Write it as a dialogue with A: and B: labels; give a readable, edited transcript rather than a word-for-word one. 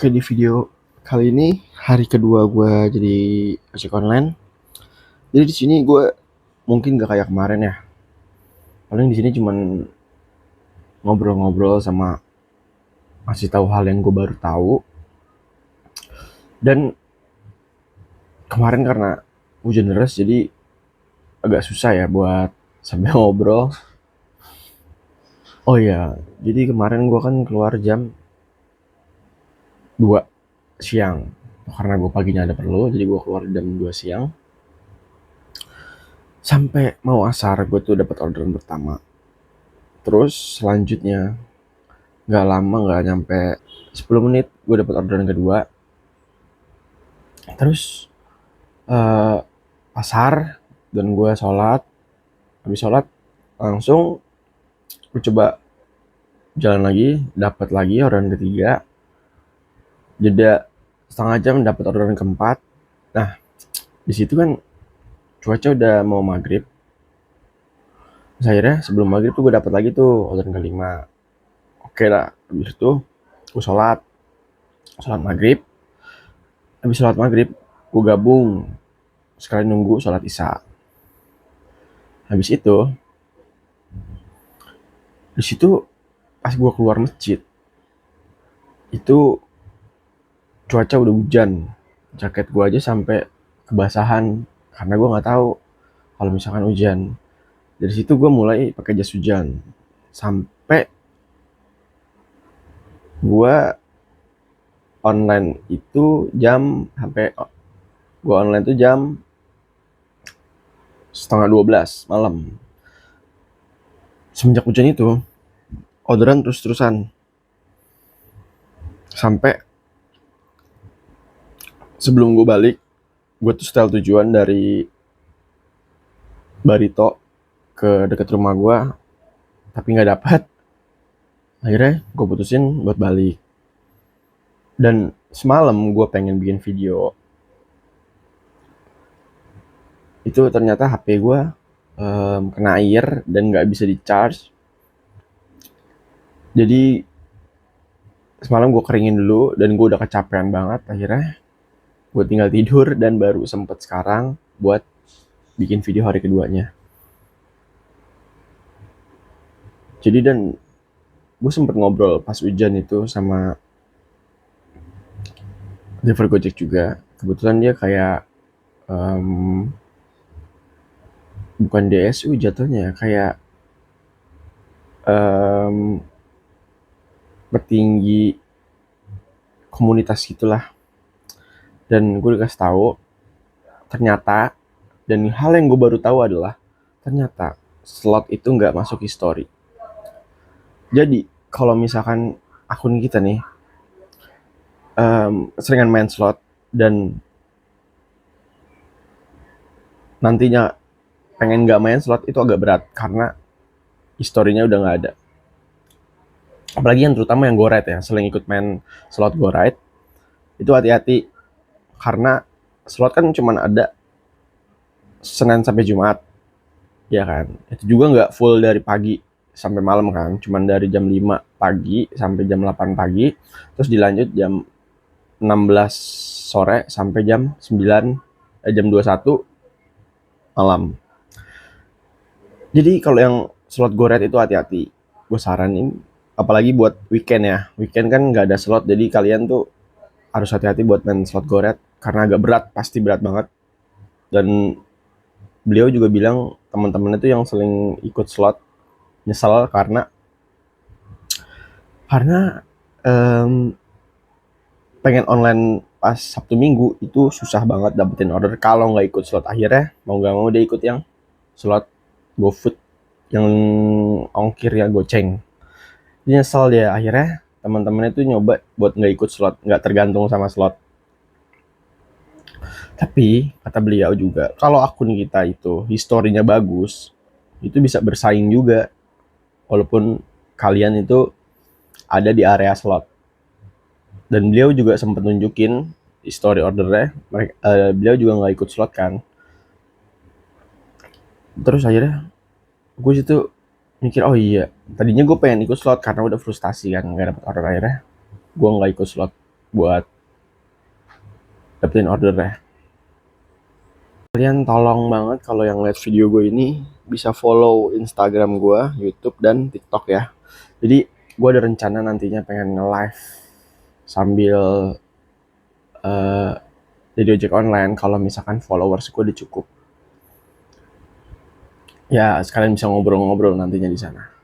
A: Oke, di video kali ini hari kedua gue jadi ojek online. Jadi di sini gue mungkin gak kayak kemarin ya. Paling di sini cuman ngobrol-ngobrol sama ngasih tahu hal yang gue baru tahu. Dan kemarin karena hujan deras jadi agak susah ya buat sambil ngobrol. Oh iya, jadi kemarin gue kan keluar jam 2 siang. Karena gue paginya ada perlu, jadi gue keluar jam 2 siang. Sampai mau asar gue tuh dapat orderan pertama. Terus selanjutnya nggak lama, nggak nyampe 10 menit gue dapat orderan kedua. Terus eh, asar dan gue sholat. Habis sholat langsung gue coba jalan lagi, dapat lagi orderan ketiga. Jeda setengah jam dapat orderan keempat. Nah, di situ kan cuaca udah mau maghrib. Terus akhirnya sebelum maghrib tuh gue dapat lagi tuh orderan kelima. Oke lah, habis itu gue sholat maghrib. Habis sholat maghrib gue gabung sekali nunggu sholat isya. Habis itu di situ pas gue keluar masjid itu cuaca udah hujan, jaket gue aja sampai kebasahan karena gue nggak tahu kalau misalkan hujan. Dari situ gue mulai pakai jas hujan sampai gue online itu gue online itu jam setengah 12 malam. Semenjak hujan itu orderan terus-terusan sampai sebelum gue balik. Gue tuh setel tujuan dari Barito ke dekat rumah gue, tapi nggak dapat. Akhirnya gue putusin buat balik. Dan semalam gue pengen bikin video. Itu ternyata HP gue kena air dan nggak bisa di charge. Jadi semalam gue keringin dulu dan gue udah kecapean banget. Akhirnya gue tinggal tidur dan baru sempet sekarang buat bikin video hari keduanya. Jadi dan gue sempet ngobrol pas hujan itu sama driver Gojek juga. Kebetulan dia kayak bukan DSU jatuhnya, kayak petinggi komunitas gitulah. Dan gue dikasih tahu ternyata, dan hal yang gue baru tahu adalah ternyata slot itu nggak masuk history. Jadi kalau misalkan akun kita nih seringan main slot dan nantinya pengen nggak main slot, itu agak berat karena historinya udah nggak ada. Apalagi yang terutama yang go ride ya, sering ikut main slot go ride, itu hati-hati karena slot kan cuman ada Senin sampai Jumat, ya kan. Itu juga nggak full dari pagi sampai malam kan, cuman dari jam 5 pagi sampai jam 8 pagi, terus dilanjut jam 16 sore sampai jam 21 malam. Jadi kalau yang slot go ride itu hati-hati. Gue saranin, apalagi buat weekend ya. Weekend kan nggak ada slot, jadi kalian tuh harus hati-hati buat main slot go ride karena agak berat, pasti berat banget. Dan beliau juga bilang teman-temannya tuh yang sering ikut slot nyesel karena pengen online pas Sabtu Minggu itu susah banget dapetin order kalau nggak ikut slot. Akhirnya mau nggak mau dia ikut yang slot GoFood yang ongkirnya goceng. Dia nyesel dia, akhirnya teman-temannya tuh nyoba buat nggak ikut slot, nggak tergantung sama slot. Tapi kata beliau juga kalau akun kita itu historinya bagus, itu bisa bersaing juga walaupun kalian itu ada di area slot. Dan beliau juga sempat nunjukin history ordernya, beliau juga nggak ikut slot kan. Terus akhirnya gue situ mikir, oh iya, tadinya gue pengen ikut slot karena udah frustasi kan nggak dapet order. Akhirnya gue nggak ikut slot. buat dapetin ordernya. Kalian tolong banget kalau yang lihat video gue ini bisa follow Instagram gue, YouTube, dan TikTok ya. Jadi gue ada rencana nantinya pengen nge-live sambil jadi ojek online kalau misalkan followers gue udah cukup. Ya sekalian bisa ngobrol-ngobrol nantinya di sana.